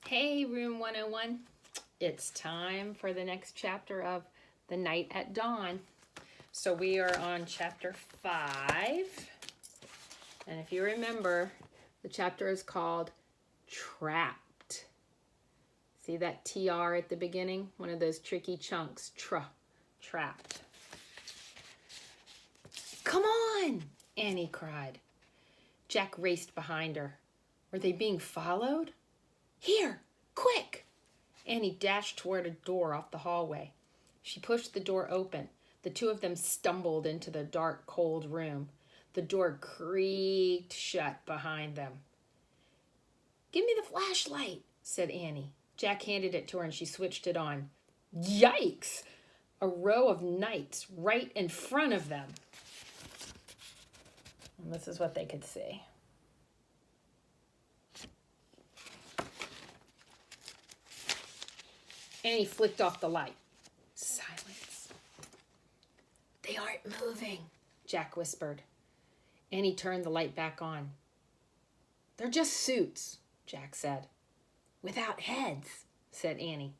Hey, Room 101. It's time for the next chapter of The Night at Dawn. So we are on chapter 5. And if you remember, the chapter is called Trapped. See that TR at the beginning? One of those tricky chunks. Trapped. Come on, Annie cried. Jack raced behind her. Were they being followed? Here, quick! Annie dashed toward a door off the hallway. She pushed the door open. The two of them stumbled into the dark, cold room. The door creaked shut behind them. Give me the flashlight, said Annie. Jack handed it to her and she switched it on. Yikes! A row of knights right in front of them. And this is what they could see. Annie flicked off the light. Silence. They aren't moving, Jack whispered. Annie turned the light back on. They're just suits, Jack said. Without heads, said Annie.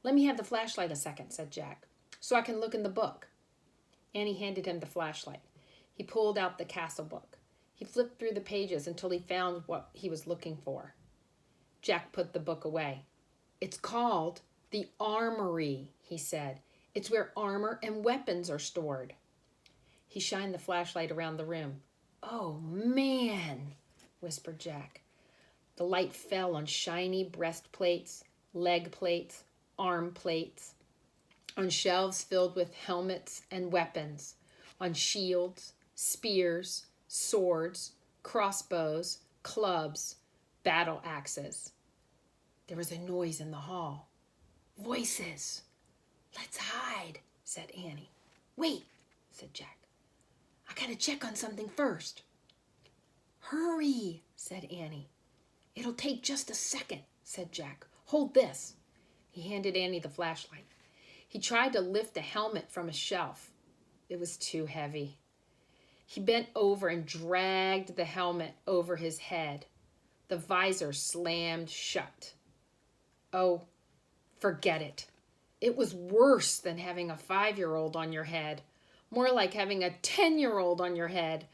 Let me have the flashlight a second, said Jack, so I can look in the book. Annie handed him the flashlight. He pulled out the castle book. He flipped through the pages until he found what he was looking for. Jack put the book away. It's called the Armory, he said. It's where armor and weapons are stored. He shined the flashlight around the room. Oh, man, whispered Jack. The light fell on shiny breastplates, leg plates, arm plates, on shelves filled with helmets and weapons, on shields, spears, swords, crossbows, clubs, battle axes. There was a noise in the hall. Voices. Let's hide, said Annie. Wait, said Jack. I gotta check on something first. Hurry, said Annie. It'll take just a second, said Jack. Hold this. He handed Annie the flashlight. He tried to lift a helmet from a shelf. It was too heavy. He bent over and dragged the helmet over his head. The visor slammed shut. Oh, forget it. It was worse than having a 5-year-old on your head. More like having a 10-year-old on your head.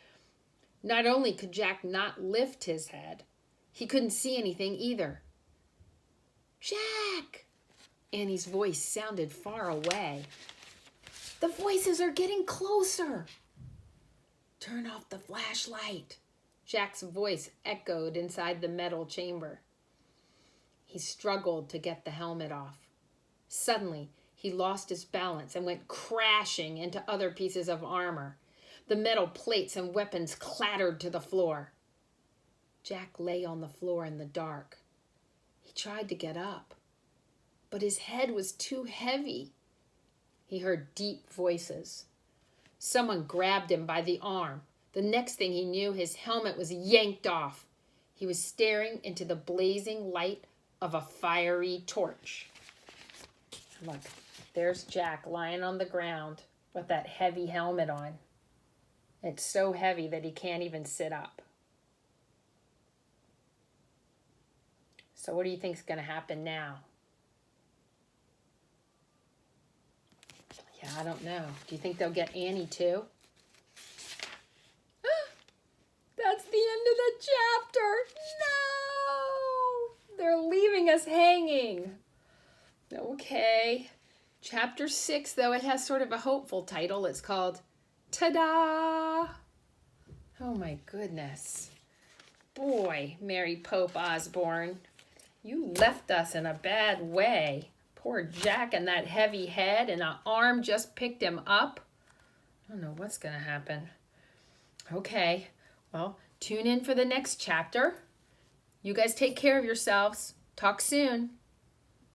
Not only could Jack not lift his head, he couldn't see anything either. Jack! Annie's voice sounded far away. The voices are getting closer. Turn off the flashlight. Jack's voice echoed inside the metal chamber. He struggled to get the helmet off. Suddenly, he lost his balance and went crashing into other pieces of armor. The metal plates and weapons clattered to the floor. Jack lay on the floor in the dark. He tried to get up, but his head was too heavy. He heard deep voices. Someone grabbed him by the arm. The next thing he knew, his helmet was yanked off. He was staring into the blazing light of a fiery torch. Look, there's Jack lying on the ground with that heavy helmet on. It's so heavy that he can't even sit up. So what do you think is going to happen now? Yeah, I don't know. Do you think they'll get Annie too? That's the end of the chapter. No! They're leaving us hanging. Okay. Chapter 6, though, it has sort of a hopeful title. It's called Ta-da! Oh my goodness. Boy, Mary Pope Osborne, you left us in a bad way. Poor Jack and that heavy head, and an arm just picked him up. I don't know what's going to happen. Okay, well, tune in for the next chapter. You guys take care of yourselves. Talk soon.